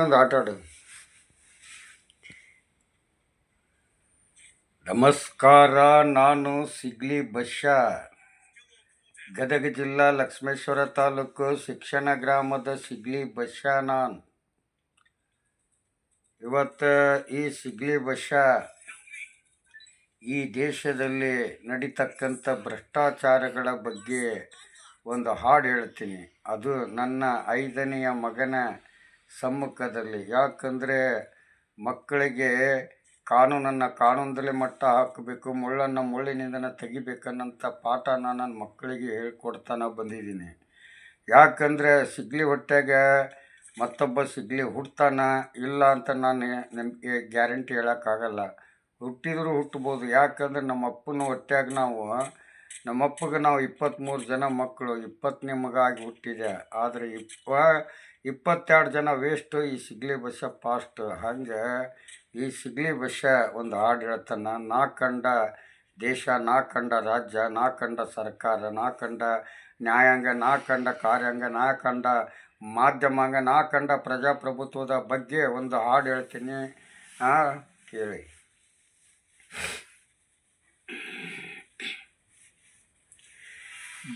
ಒಂದು ಆಟ ಆಡು. ನಮಸ್ಕಾರ, ನಾನು ಸಿಗ್ಲಿ ಬಶ್ಯ, ಗದಗ ಜಿಲ್ಲಾ ಲಕ್ಷ್ಮೇಶ್ವರ ತಾಲೂಕು ಶಿಕ್ಷಣ ಗ್ರಾಮದ ಸಿಗ್ಲಿ ಬಶ್ಯ. ನಾನು ಇವತ್ತು ಈ ಸಿಗ್ಲಿ ಬಶ್ಯ ಈ ದೇಶದಲ್ಲಿ ನಡೀತಕ್ಕಂಥ ಭ್ರಷ್ಟಾಚಾರಗಳ ಬಗ್ಗೆ ಒಂದು ಹಾಡು ಹೇಳ್ತೀನಿ. ಅದು ನನ್ನ 5ನೆಯ ಮಗನ ಸಮ್ಮುಖದಲ್ಲಿ. ಯಾಕಂದರೆ ಮಕ್ಕಳಿಗೆ ಕಾನೂನನ್ನು ಕಾನೂನದಲ್ಲೇ ಮಟ್ಟ ಹಾಕಬೇಕು, ಮುಳ್ಳನ್ನು ಮುಳ್ಳಿನಿಂದನೇ ತೆಗಿಬೇಕನ್ನಂಥ ಪಾಠ ನಾನು ನನ್ನ ಮಕ್ಕಳಿಗೆ ಹೇಳ್ಕೊಡ್ತಾನೆ ಬಂದಿದ್ದೀನಿ. ಯಾಕಂದರೆ ಸಿಗ್ಲಿ ಹೊಟ್ಟೆಗ ಮತ್ತೊಬ್ಬ ಸಿಗ್ಲಿ ಹುಡ್ತಾನ ಇಲ್ಲ ಅಂತ ನಾನು ನಮಗೆ ಗ್ಯಾರಂಟಿ ಹೇಳೋಕ್ಕಾಗಲ್ಲ. ಹುಟ್ಟಿದರೂ ಹುಟ್ಬೋದು. ಯಾಕಂದ್ರೆ ನಮ್ಮ ಅಪ್ಪನ ಹೊಟ್ಯಾಗ ನಮ್ಮಪ್ಪಗೆ ನಾವು 23 ಜನ ಮಕ್ಕಳು, 20ನೇ ಮಗ ಆಗಿ ಹುಟ್ಟಿದೆ. ಆದರೆ 22 ಜನ ವೇಸ್ಟು, ಈ ಸಿಗ್ಲಿ ಬಸ್ಸ ಫಾಸ್ಟು. ಹಂಗೆ ಈ ಸಿಗ್ಲಿ ಬಸ್ಸ ಒಂದು ಹಾಡು ಹೇಳ್ತಾನೆ. ನಾ ಕಂಡ ದೇಶ, ನಾ ಕಂಡ ರಾಜ್ಯ, ನಾ ಕಂಡ ಸರ್ಕಾರ, ನಾ ಕಂಡ ನ್ಯಾಯಾಂಗ, ನಾ ಕಂಡ ಕಾರ್ಯಾಂಗ, ನಾ ಕಂಡ ಮಾಧ್ಯಮಾಂಗ, ನಾ ಕಂಡ ಪ್ರಜಾಪ್ರಭುತ್ವದ ಬಗ್ಗೆ ಒಂದು ಹಾಡು ಹೇಳ್ತೀನಿ, ಕೇಳಿ.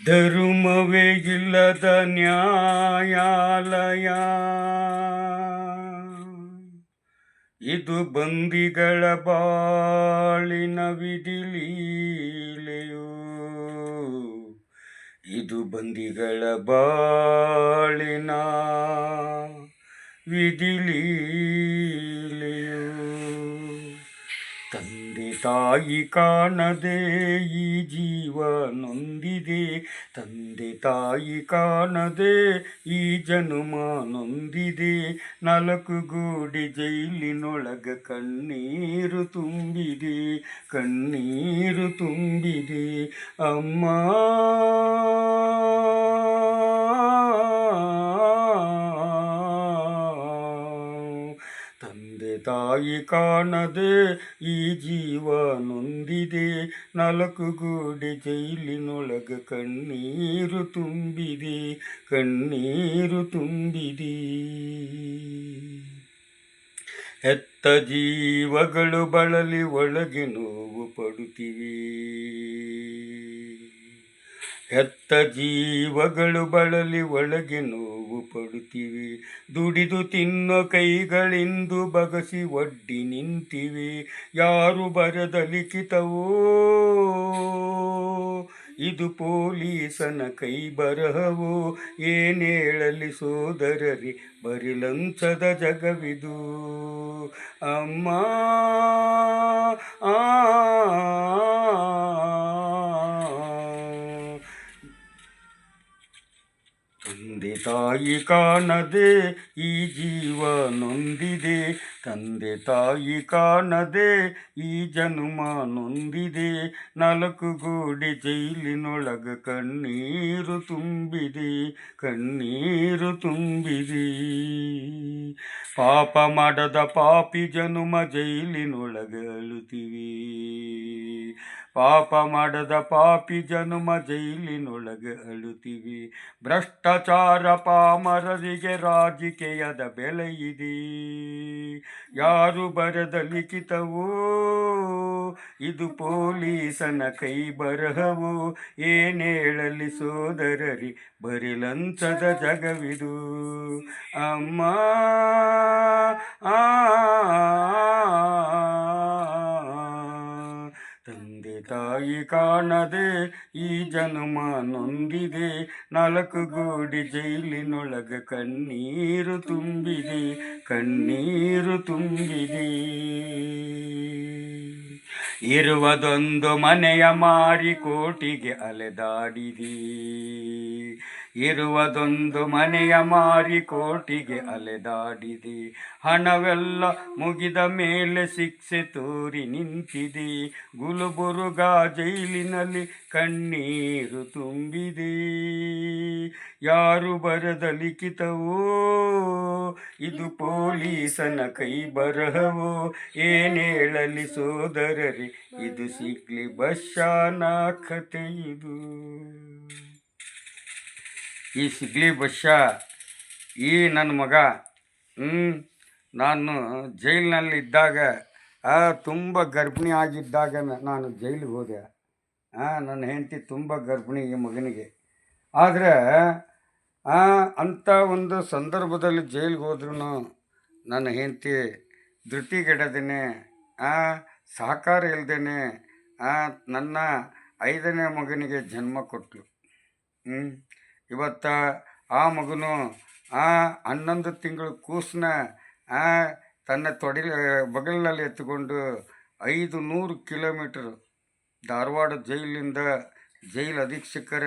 ಧರ್ಮವೇ ಇಲ್ಲದ ನ್ಯಾಯಾಲಯ, ಇದು ಬಂದಿಗಳ ಬಾಳಿನ ವಿಧಿಲೀಲೆಯು, ಇದು ಬಂದಿಗಳ ಬಾಳಿನ ವಿಧಿಲೀಲೆಯು. ತಂದೆ ತಾಯಿ ಕಾಣದೆ ಈ ಜೀವ ನೊಂದಿದೆ, ತಂದೆ ತಾಯಿ ಕಾಣದೆ ಈ ಜನುಮ ನೊಂದಿದೆ. 4 ಗೋಡೆ ಜೈಲಿನೊಳಗ ಕಣ್ಣೀರು ತುಂಬಿದೆ, ಕಣ್ಣೀರು ತುಂಬಿದೆ. ಅಮ್ಮ ತಂದೆ ತಾಯಿ ಕಾಣದೆ ಈ ಜೀವ ನೊಂದಿದೆ, 4 ಗೋಡೆ ಜೈಲಿನೊಳಗ ಕಣ್ಣೀರು ತುಂಬಿದೆ, ಕಣ್ಣೀರು ತುಂಬಿದೆ. ಹೆತ್ತ ಜೀವಗಳು ಬಳಲಿ ಒಳಗೆ ನೋವು ಪಡುತ್ತಿವೆ, ಹೆತ್ತ ಜೀವಗಳು ಬಳಲಿ ಒಳಗೆ ನೋವು ಪಡುತ್ತಿವೆ. ದುಡಿದು ತಿನ್ನೋ ಕೈಗಳಿಂದು ಬಗಸಿ ಒಡ್ಡಿ ನಿಂತಿವೆ. ಯಾರು ಬರದ ಲಿಖಿತವೋ ಇದು ಪೊಲೀಸನ ಕೈ ಬರಹವೋ, ಏನೇಳಲಿ ಸೋದರರಿ ಬರಿ ಲಂಚದ ಜಗವಿದು. ಅಮ್ಮ ತಂದೆ ತಾಯಿ ಕಾಣದೆ ಈ ಜೀವ ನೊಂದಿದೆ, ತಂದೆ ತಾಯಿ ಕಾಣದೆ ಈ ಜನುಮ ನೊಂದಿದೆ. 4 ಗೋಡೆ ಜೈಲಿನೊಳಗ ಕಣ್ಣೀರು ತುಂಬಿದೆ, ಕಣ್ಣೀರು ತುಂಬಿದೆ. ಪಾಪ ಮಾಡದ ಪಾಪಿ ಜನುಮ ಜೈಲಿನೊಳಗ ಅಳುತ್ತಿವೆ, ಪಾಪ ಮಾಡದ ಪಾಪಿ ಜನುಮ ಜೈಲಿನೊಳಗೆ ಅಳುತ್ತಿವೆ. ಭ್ರಷ್ಟಾಚಾರ ಪಾಮರರಿಗೆ ರಾಜಕೀಯದ ಬೆಲೆ ಇದೆ, ಯಾರು ಬರದ ಲಿಖಿತವೋ ಇದು ಪೊಲೀಸನ ಕೈ ಬರಹವೋ, ಏನೇಳಲಿ ಸೋದರರಿ ಬರಿ ಲಂಚದ ಜಗವಿದು. ಅಮ್ಮ ತಂದೆ ತಾಯಿ ಕಾಣದೆ ಈ ಜನುಮ ನೊಂದಿದೆ, 4 ಗೋಡೆ ಜೈಲಿನೊಳಗ ಕಣ್ಣೀರು ತುಂಬಿದೆ, ಕಣ್ಣೀರು ತುಂಬಿದೆ. ಇರುವುದೊಂದು ಮನೆಯ ಮಾರಿ ಕೋಟಿಗೆ ಅಲೆದಾಡಿದೆ, ಇರುವುದೊಂದು ಮನೆಯ ಮಾರಿ ಕೋಟಿಗೆ ಅಲೆದಾಡಿದೆ. ಹಣವೆಲ್ಲ ಮುಗಿದ ಮೇಲೆ ಶಿಕ್ಷೆ ತೋರಿ ನಿಂತಿದೆ, ಗುಲ್ಬರ್ಗ ಜೈಲಿನಲ್ಲಿ ಕಣ್ಣೀರು ತುಂಬಿದೆ. ಯಾರು ಬರದ ಲಿಖಿತವೋ ಇದು ಪೊಲೀಸನ ಕೈ ಬರಹವೋ, ಏನೇಳಲಿ ಸೋದರರಿ ಇದು ಸಿಗ್ಲಿ ಬಶ್ಯನ ಕಥೆ ಇದು. ಈ ಸಿಗ್ಲಿ ಬಶ್ಯ ಈ ನನ್ನ ಮಗ ಹ್ಮ್. ನಾನು ಜೈಲಿನಲ್ಲಿದ್ದಾಗ ತುಂಬ ಗರ್ಭಿಣಿ ಆಗಿದ್ದಾಗ ನಾನು ಜೈಲಿಗೆ ಹೋದೆ. ನನ್ನ ಹೆಂಡತಿ ತುಂಬ ಗರ್ಭಿಣಿ ಈ ಮಗನಿಗೆ. ಆದರೆ ಅಂಥ ಒಂದು ಸಂದರ್ಭದಲ್ಲಿ ಜೈಲಿಗೆ ಹೋದ್ರೂ ನನ್ನ ಹೆಂಡತಿ ಧೃತಿಗೆಡದೇನೆ ಸಹಕಾರ ಇಲ್ಲದೇನೆ ನನ್ನ 5ನೇ ಮಗನಿಗೆ ಜನ್ಮ ಕೊಟ್ಟಳು. ಇವತ್ತು ಆ ಮಗನು 11 ತಿಂಗಳು ಕೂಸನ್ನ ತನ್ನ ಬಗಲಿನಲ್ಲಿ ಎತ್ತುಕೊಂಡು 500 ಕಿಲೋಮೀಟರ್ ಧಾರವಾಡ ಜೈಲಿಂದ ಜೈಲು ಅಧೀಕ್ಷಕರ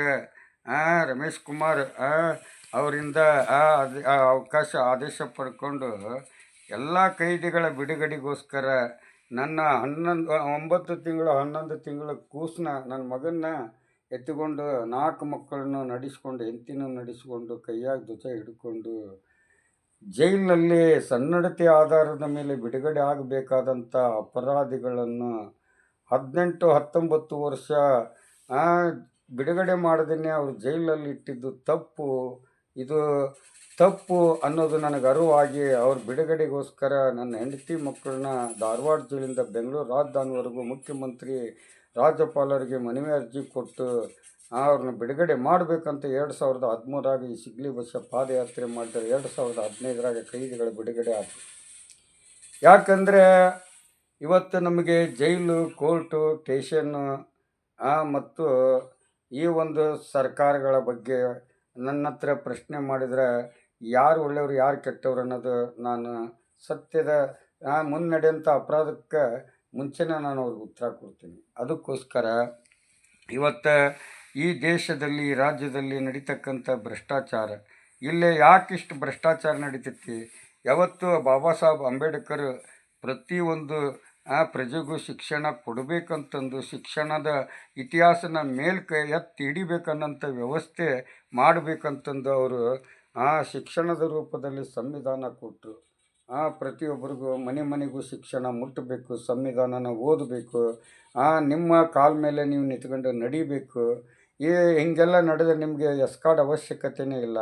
ರಮೇಶ್ ಕುಮಾರ್ ಅವರಿಂದ ಆದೇಶ ಪಡ್ಕೊಂಡು ಎಲ್ಲ ಕೈದಿಗಳ ಬಿಡುಗಡೆಗೋಸ್ಕರ ನನ್ನ 9 ತಿಂಗಳು 11 ತಿಂಗಳ ಕೂಸನ್ನ ನನ್ನ ಮಗನ್ನ ಎತ್ತಿಕೊಂಡು 4 ಮಕ್ಕಳನ್ನು ನಡೆಸ್ಕೊಂಡು ಹೆಂಡತಿನೂ ನಡೆಸ್ಕೊಂಡು ಕೈಯಾಗ ಧ್ವಜ ಹಿಡ್ಕೊಂಡು ಜೈಲಿನಲ್ಲಿ ಸನ್ನಡತೆ ಆಧಾರದ ಮೇಲೆ ಬಿಡುಗಡೆ ಆಗಬೇಕಾದಂಥ ಅಪರಾಧಿಗಳನ್ನು 18 19 ವರ್ಷ ಬಿಡುಗಡೆ ಮಾಡದೇನೆ ಅವರು ಜೈಲಲ್ಲಿ ಇಟ್ಟಿದ್ದು ತಪ್ಪು. ಇದು ತಪ್ಪು ಅನ್ನೋದು ನನಗೆ ಅರಿವಾಗಿ ಅವ್ರ ಬಿಡುಗಡೆಗೋಸ್ಕರ ನನ್ನ ಹೆಂಡತಿ ಮಕ್ಕಳನ್ನ ಧಾರವಾಡ ಜೈಲಿಂದ ಬೆಂಗಳೂರು ರಾಜಧಾನಿವರೆಗೂ ಮುಖ್ಯಮಂತ್ರಿ ರಾಜ್ಯಪಾಲರಿಗೆ ಮನವಿ ಅರ್ಜಿ ಕೊಟ್ಟು ಅವ್ರನ್ನ ಬಿಡುಗಡೆ ಮಾಡಬೇಕಂತ 2013ರಾಗ ಈ ಸಿಗ್ಲಿ ಬಸ್ಸ ಪಾದಯಾತ್ರೆ ಮಾಡಿದರೆ 2015ರಾಗ ಕೈದಿಗಳ ಬಿಡುಗಡೆ ಆಯಿತು. ಯಾಕಂದರೆ ಇವತ್ತು ನಮಗೆ ಜೈಲು, ಕೋರ್ಟು, ಸ್ಟೇಷನ್ನು ಮತ್ತು ಈ ಒಂದು ಸರ್ಕಾರಗಳ ಬಗ್ಗೆ ನನ್ನ ಹತ್ರ ಪ್ರಶ್ನೆ ಮಾಡಿದರೆ ಯಾರು ಒಳ್ಳೆಯವರು ಯಾರು ಕೆಟ್ಟವರು ಅನ್ನೋದು ನಾನು ಸತ್ಯದ ಮುನ್ನಡೆಯಂಥ ಅಪರಾಧಕ್ಕೆ ಮುಂಚೆನೇ ನಾನು ಅವ್ರಿಗೆ ಉತ್ತರ ಕೊಡ್ತೀನಿ. ಅದಕ್ಕೋಸ್ಕರ ಇವತ್ತು ಈ ದೇಶದಲ್ಲಿ ಈ ರಾಜ್ಯದಲ್ಲಿ ನಡೀತಕ್ಕಂಥ ಭ್ರಷ್ಟಾಚಾರ, ಇಲ್ಲೇ ಯಾಕಿಷ್ಟು ಭ್ರಷ್ಟಾಚಾರ ನಡೀತೈತಿ? ಯಾವತ್ತು ಬಾಬಾ ಸಾಹೇಬ್ ಅಂಬೇಡ್ಕರ್ ಪ್ರತಿಯೊಂದು ಪ್ರಜೆಗೂ ಶಿಕ್ಷಣ ಕೊಡಬೇಕಂತಂದು ಶಿಕ್ಷಣದ ಇತಿಹಾಸನ ಮೇಲ್ಕೆ ಎತ್ತಿ ಹಿಡಿಬೇಕನ್ನಂಥ ವ್ಯವಸ್ಥೆ ಮಾಡಬೇಕಂತಂದು ಅವರು ಶಿಕ್ಷಣದ ರೂಪದಲ್ಲಿ ಸಂವಿಧಾನ ಕೊಟ್ಟರು. ಪ್ರತಿಯೊಬ್ಬರಿಗೂ ಮನೆಗೂ ಶಿಕ್ಷಣ ಮುಟ್ಟಬೇಕು, ಸಂವಿಧಾನನ ಓದಬೇಕು, ನಿಮ್ಮ ಕಾಲ ಮೇಲೆ ನೀವು ನಿಂತ್ಕೊಂಡು ನಡಿಬೇಕು. ಹಿಂಗೆಲ್ಲ ನಡೆದ್ರೆ ನಿಮಗೆ ಎಸ್ಕಾರ್ಡ್ ಅವಶ್ಯಕತೆಯೇ ಇಲ್ಲ.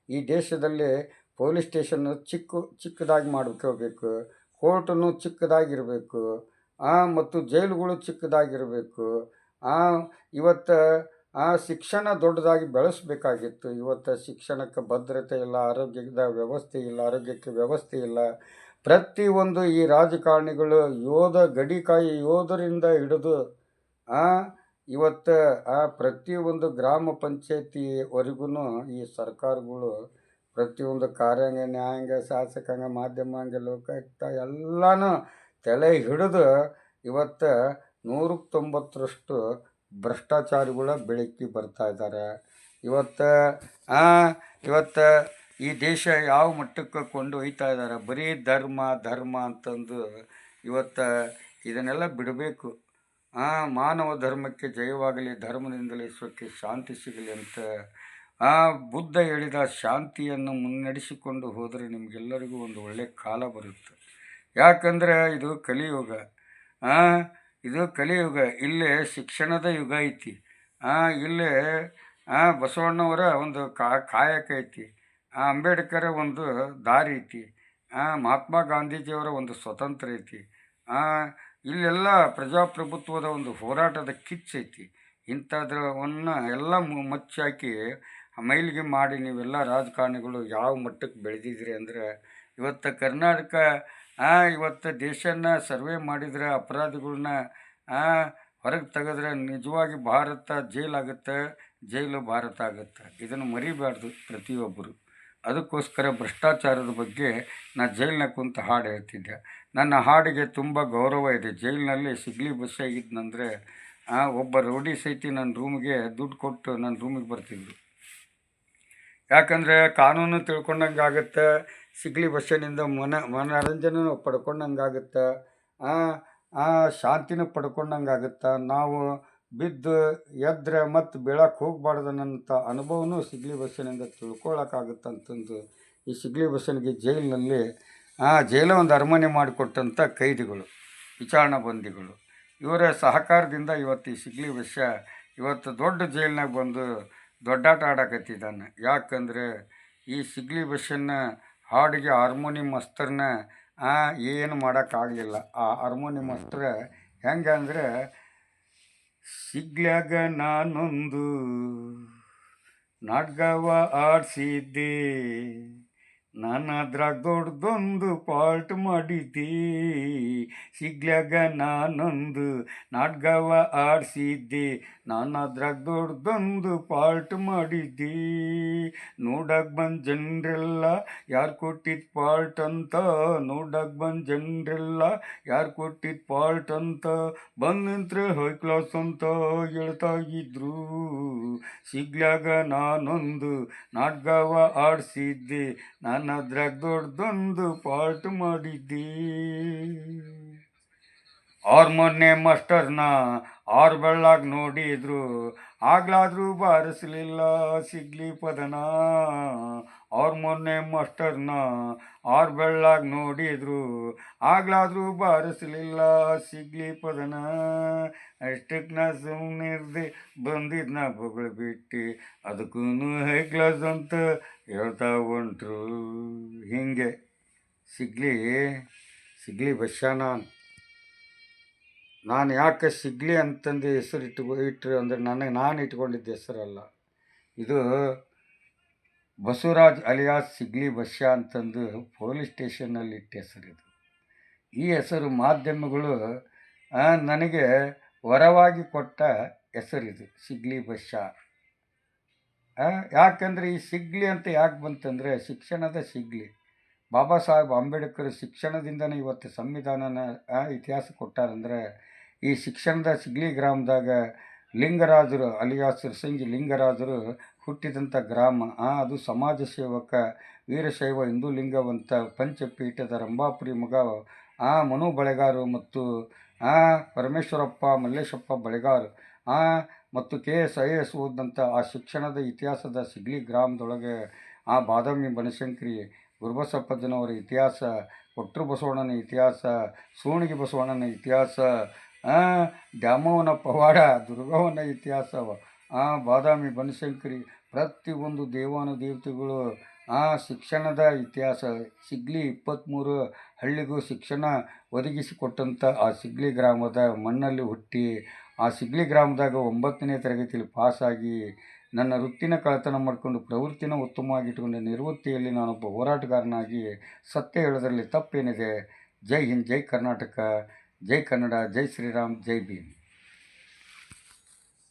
ಈ ದೇಶದಲ್ಲಿ ಪೊಲೀಸ್ ಸ್ಟೇಷನ್ನು ಚಿಕ್ಕದಾಗಿ ಮಾಡ್ಕೋಬೇಕು, ಕೋರ್ಟನ್ನು ಚಿಕ್ಕದಾಗಿರಬೇಕು, ಮತ್ತು ಜೈಲುಗಳು ಚಿಕ್ಕದಾಗಿರಬೇಕು. ಇವತ್ತು ಶಿಕ್ಷಣ ದೊಡ್ಡದಾಗಿ ಬೆಳೆಸಬೇಕಾಗಿತ್ತು. ಇವತ್ತು ಶಿಕ್ಷಣಕ್ಕೆ ಭದ್ರತೆ ಇಲ್ಲ, ಆರೋಗ್ಯದ ವ್ಯವಸ್ಥೆ ಇಲ್ಲ, ಆರೋಗ್ಯಕ್ಕೆ ವ್ಯವಸ್ಥೆ ಇಲ್ಲ. ಪ್ರತಿಯೊಂದು ಈ ರಾಜಕಾರಣಿಗಳು ಗಡಿಕಾಯಿ ಯೋಧರಿಂದ ಹಿಡಿದು ಇವತ್ತು ಪ್ರತಿಯೊಂದು ಗ್ರಾಮ ಪಂಚಾಯತಿವರೆಗೂ ಈ ಸರ್ಕಾರಗಳು ಪ್ರತಿಯೊಂದು ಕಾರ್ಯಾಂಗ, ನ್ಯಾಯಾಂಗ, ಶಾಸಕಾಂಗ, ಮಾಧ್ಯಮಾಂಗ, ಲೋಕಾಯುಕ್ತ ಎಲ್ಲನೂ ತಲೆ ಹಿಡಿದು ಇವತ್ತು 190ರಷ್ಟು ಭ್ರಷ್ಟಾಚಾರಿಗಳ ಬೆಳಕಿ ಬರ್ತಾ ಇದ್ದಾರೆ. ಇವತ್ತು ಈ ದೇಶ ಯಾವ ಮಟ್ಟಕ್ಕೆ ಕೊಂಡೊಯ್ತಾ ಇದ್ದಾರೆ? ಬರೀ ಧರ್ಮ ಅಂತಂದು ಇವತ್ತು ಇದನ್ನೆಲ್ಲ ಬಿಡಬೇಕು. ಮಾನವ ಧರ್ಮಕ್ಕೆ ಜಯವಾಗಲಿ, ಧರ್ಮದಿಂದಲೇ ವಿಶ್ವಕ್ಕೆ ಶಾಂತಿ ಸಿಗಲಿ ಅಂತ ಬುದ್ಧ ಹೇಳಿದ ಶಾಂತಿಯನ್ನು ಮುನ್ನಡೆಸಿಕೊಂಡು ಹೋದರೆ ನಿಮಗೆಲ್ಲರಿಗೂ ಒಂದು ಒಳ್ಳೆಯ ಕಾಲ ಬರುತ್ತೆ. ಯಾಕಂದರೆ ಇದು ಕಲಿಯುಗ. ಇಲ್ಲೇ ಶಿಕ್ಷಣದ ಯುಗ ಐತಿ. ಇಲ್ಲೇ ಬಸವಣ್ಣವರ ಒಂದು ಕಾಯಕ ಐತಿ, ಅಂಬೇಡ್ಕರ್ ಒಂದು ದಾರಿ ಐತಿ, ಮಹಾತ್ಮ ಗಾಂಧೀಜಿಯವರ ಒಂದು ಸ್ವತಂತ್ರ ಐತಿ. ಇಲ್ಲೆಲ್ಲ ಪ್ರಜಾಪ್ರಭುತ್ವದ ಒಂದು ಹೋರಾಟದ ಕಿಚ್ಚೈತಿ. ಇಂಥದ್ರವನ್ನು ಎಲ್ಲ ಮಚ್ಚಾಕಿ ಮೈಲಿಗೆ ಮಾಡಿ ನೀವೆಲ್ಲ ರಾಜಕಾರಣಿಗಳು ಯಾವ ಮಟ್ಟಕ್ಕೆ ಬೆಳೆದಿದ್ರಿ ಅಂದರೆ, ಇವತ್ತು ಕರ್ನಾಟಕ ಇವತ್ತು ದೇಶನ ಸರ್ವೆ ಮಾಡಿದರೆ ಅಪರಾಧಿಗಳನ್ನ ಹೊರಗೆ ತೆಗೆದ್ರೆ ನಿಜವಾಗಿ ಭಾರತ ಜೈಲಾಗುತ್ತೆ, ಜೈಲು ಭಾರತ ಆಗುತ್ತೆ. ಇದನ್ನು ಮರಿಬಾರ್ದು ಪ್ರತಿಯೊಬ್ಬರು. ಅದಕ್ಕೋಸ್ಕರ ಭ್ರಷ್ಟಾಚಾರದ ಬಗ್ಗೆ ನಾನು ಜೈಲಿನಾಗ ಕುಂತು ಹಾಡು ಹೇಳ್ತಿದ್ದೆ. ನನ್ನ ಹಾಡಿಗೆ ತುಂಬ ಗೌರವ ಇದೆ. ಜೈಲಿನಲ್ಲಿ ಸಿಗ್ಲಿ ಬಸ್ ಆಗಿದ್ನಂದರೆ ಒಬ್ಬ ರೌಡಿ ಸೈತಿ ನನ್ನ ರೂಮಿಗೆ ದುಡ್ಡು ಕೊಟ್ಟು ನನ್ನ ರೂಮಿಗೆ ಬರ್ತಿದ್ರು. ಯಾಕಂದರೆ ಕಾನೂನು ತಿಳ್ಕೊಂಡಂಗೆ ಆಗುತ್ತೆ, ಸಿಗ್ಲಿ ಬಸ್ಸಿನಿಂದ ಮನೋರಂಜನೆನೂ ಪಡ್ಕೊಂಡಂಗೆ ಶಾಂತಿನೂ ಪಡ್ಕೊಂಡಂಗೆ ಆಗುತ್ತೆ. ನಾವು ಬಿದ್ದು ಎದ್ರೆ ಮತ್ತು ಬೀಳಕ್ಕೆ ಹೋಗಬಾರ್ದನ್ನಂಥ ಅನುಭವನೂ ಸಿಗ್ಲಿ ಬಸ್ಸಿನಿಂದ ತಿಳ್ಕೊಳ್ಳೋಕ್ಕಾಗುತ್ತಂತಂದು ಈ ಸಿಗ್ಲಿ ಬಸ್ಸಿನಿಗೆ ಜೈಲಿನಲ್ಲಿ ಜೈಲ ಒಂದು ಅರಮನೆ ಮಾಡಿಕೊಟ್ಟಂಥ ಕೈದಿಗಳು, ವಿಚಾರಣಾ ಬಂದಿಗಳು, ಇವರ ಸಹಕಾರದಿಂದ ಇವತ್ತು ಈ ಸಿಗ್ಲಿ ಬಸ್ಸ ಇವತ್ತು ದೊಡ್ಡ ಜೈಲಿನಾಗ ಬಂದು ದೊಡ್ಡಾಟ ಆಡಕತ್ತಿದ್ದಾನೆ. ಯಾಕಂದರೆ ಈ ಸಿಗ್ಲಿ ಬಸ್ಸನ್ನು ಹಾಡಿಗೆ ಹಾರ್ಮೋನಿ ಮಾಸ್ತರ್ನ ಏನು ಮಾಡೋಕ್ಕಾಗಲಿಲ್ಲ. ಆ ಹಾರ್ಮೋನಿ ಮಾಸ್ತರ ಹೆಂಗೆ ಅಂದ್ರೆ, ಸಿಗ್ಲ್ಯಾಗ ನಾನೊಂದು ನಾಟಕವ ಆಡ್ಸಿದ್ದೆ, ನಾನು ಅದ್ರಾಗ ದೊಡ್ಡದೊಂದು ಪಾಲ್ಟ್ ಮಾಡಿದ್ದೆ. ಸಿಗ್ಲ್ಯಾಗ ನಾನೊಂದು ನಾಟಕವ ಆಡ್ಸಿದ್ದೆ, ನಾನು ಅದ್ರಾಗ ದೊಡ್ಡದೊಂದು ಪಾಲ್ಟ್ ಮಾಡಿದ್ದೆ. ನೋಡಕ್ಕೆ ಬಂದು ಜನರೆಲ್ಲ ಯಾರು ಕೊಟ್ಟಿದ್ದು ಪಾಲ್ಟ್ ಅಂತ, ನೋಡಕ್ಕೆ ಬಂದು ಜನರೆಲ್ಲ ಯಾರು ಕೊಟ್ಟಿದ್ದು ಪಾಲ್ಟ್ ಅಂತ, ಬಂದು ನಿಂತ್ರೆ ಹೈ ಕ್ಲಾಸ್ ಅಂತ ಹೇಳ್ತಾ ಇದ್ರು. ಸಿಗ್ಲ್ಯಾಗ ನಾನೊಂದು ನಾಟಕವ ಆಡ್ಸಿದ್ದೆ, ನಾನು ಅದ್ರಾಗ ದೊಡ್ಡದೊಂದು ಪಾಲ್ಟ್ ಮಾಡಿದ್ದೆ. ಮೊನ್ನೆ ಮಾಸ್ಟರ್ನ ಬೆಳ್ಳಾಗ ನೋಡಿದ್ರು, ಆಗ್ಲಾದ್ರೂ ಬಾರಿಸಲಿಲ್ಲ ಸಿಗ್ಲಿ ಪದನ. ಮೊನ್ನೆ ಮಾಸ್ಟರ್ನ ಬೆಳ್ಳಾಗ ನೋಡಿದ್ರು, ಆಗ್ಲಾದ್ರೂ ಬಾರಿಸಲಿಲ್ಲ ಸಿಗ್ಲಿ ಪದನ. ಅಷ್ಟಕ್ಕೆ ನಾ ಸುಮ್ಮನಿರ್ದೆ, ಬಂದಿದ್ನ ಬೊಗಳು ಬಿಟ್ಟು, ಅದಕ್ಕೂ ಹೈ ಕ್ಲಾಸ್ ಅಂತ ಹೇಳ್ತಾ ಹೊಂಟ್ರು. ಹಿಂಗೆ ಸಿಗ್ಲಿ ಬಸ್ಸಾನ. ನಾನು ಯಾಕೆ ಸಿಗ್ಲಿ ಅಂತಂದು ಹೆಸರು ಇಟ್ಟರು ಅಂದರೆ ನಾನು ಇಟ್ಕೊಂಡಿದ್ದ ಹೆಸರಲ್ಲ. ಇದು ಬಸವರಾಜ್ ಅಲಿಯಾಸ್ ಸಿಗ್ಲಿ ಬಸ್ಯ ಅಂತಂದು ಪೊಲೀಸ್ ಸ್ಟೇಷನ್ನಲ್ಲಿ ಇಟ್ಟ ಹೆಸರಿದು. ಈ ಹೆಸರು ಮಾಧ್ಯಮಗಳು ನನಗೆ ವರವಾಗಿ ಕೊಟ್ಟ ಹೆಸರಿದು, ಸಿಗ್ಲಿ ಬಸ್ಯ. ಯಾಕಂದರೆ ಈ ಸಿಗ್ಲಿ ಅಂತ ಯಾಕೆ ಬಂತಂದರೆ, ಶಿಕ್ಷಣದ ಸಿಗ್ಲಿ. ಬಾಬಾ ಸಾಹೇಬ್ ಅಂಬೇಡ್ಕರ್ ಶಿಕ್ಷಣದಿಂದನೇ ಇವತ್ತು ಸಂವಿಧಾನನ ಇತಿಹಾಸ ಕೊಟ್ಟಾರಂದರೆ, ಈ ಶಿಕ್ಷಣದ ಸಿಗ್ಲಿ ಗ್ರಾಮದಾಗ ಲಿಂಗರಾಜರು ಅಲಿಯಾಸ್ ಸಿರ್ಸಂಗಿ ಲಿಂಗರಾಜರು ಹುಟ್ಟಿದಂಥ ಗ್ರಾಮ. ಅದು ಸಮಾಜ ಸೇವಕ, ವೀರಶೈವ ಹಿಂದೂ ಲಿಂಗವಂತ, ಪಂಚಪೀಠದ ರಂಭಾಪುರಿ ಮಗ ಮನು ಬಳೆಗಾರು ಮತ್ತು ಪರಮೇಶ್ವರಪ್ಪ ಮಲ್ಲೇಶಪ್ಪ ಬಳೆಗಾರು ಮತ್ತು KS IAS ಓದಂಥ ಆ ಶಿಕ್ಷಣದ ಇತಿಹಾಸದ ಸಿಗ್ಲಿ ಗ್ರಾಮದೊಳಗೆ ಬಾದಾಮಿ ಬನಶಂಕರಿ ಗುರುಬಸಪ್ಪಜ್ಜನವರ ಇತಿಹಾಸ, ಕೊಟ್ರು ಬಸವಣ್ಣನ ಇತಿಹಾಸ, ಸೂಣಿಗೆ ಬಸವಣ್ಣನ ಇತಿಹಾಸ, ದ್ಯಾಮವ್ವನ ಪವಾಡ, ದುರ್ಗವ್ವನ ಇತಿಹಾಸ, ಬಾದಾಮಿ ಬನಶಂಕರಿ ಪ್ರತಿಯೊಂದು ದೇವಾನುದೇವತೆಗಳು ಶಿಕ್ಷಣದ ಇತಿಹಾಸ. ಸಿಗ್ಲಿ 23 ಹಳ್ಳಿಗೂ ಶಿಕ್ಷಣ ಒದಗಿಸಿಕೊಟ್ಟಂಥ ಆ ಸಿಗ್ಲಿ ಗ್ರಾಮದ ಮಣ್ಣಲ್ಲಿ ಹುಟ್ಟಿ, ಆ ಸಿಗ್ಲಿ ಗ್ರಾಮದಾಗ 9ನೇ ತರಗತಿಯಲ್ಲಿ ಪಾಸಾಗಿ, ನನ್ನ ವೃತ್ತಿನ ಕಳತನ ಮಾಡಿಕೊಂಡು ಪ್ರವೃತ್ತಿನ ಉತ್ತಮವಾಗಿ ಇಟ್ಟುಕೊಂಡು ನಿವೃತ್ತಿಯಲ್ಲಿ ನಾನೊಬ್ಬ ಹೋರಾಟಗಾರನಾಗಿ ಸತ್ಯ ಹೇಳೋದರಲ್ಲಿ ತಪ್ಪೇನಿದೆ. ಜೈ ಹಿಂದ್, ಜೈ ಕರ್ನಾಟಕ, ಜೈ ಕನ್ನಡ, ಜೈ ಶ್ರೀರಾಮ್, ಜೈ ಭೀಮ್.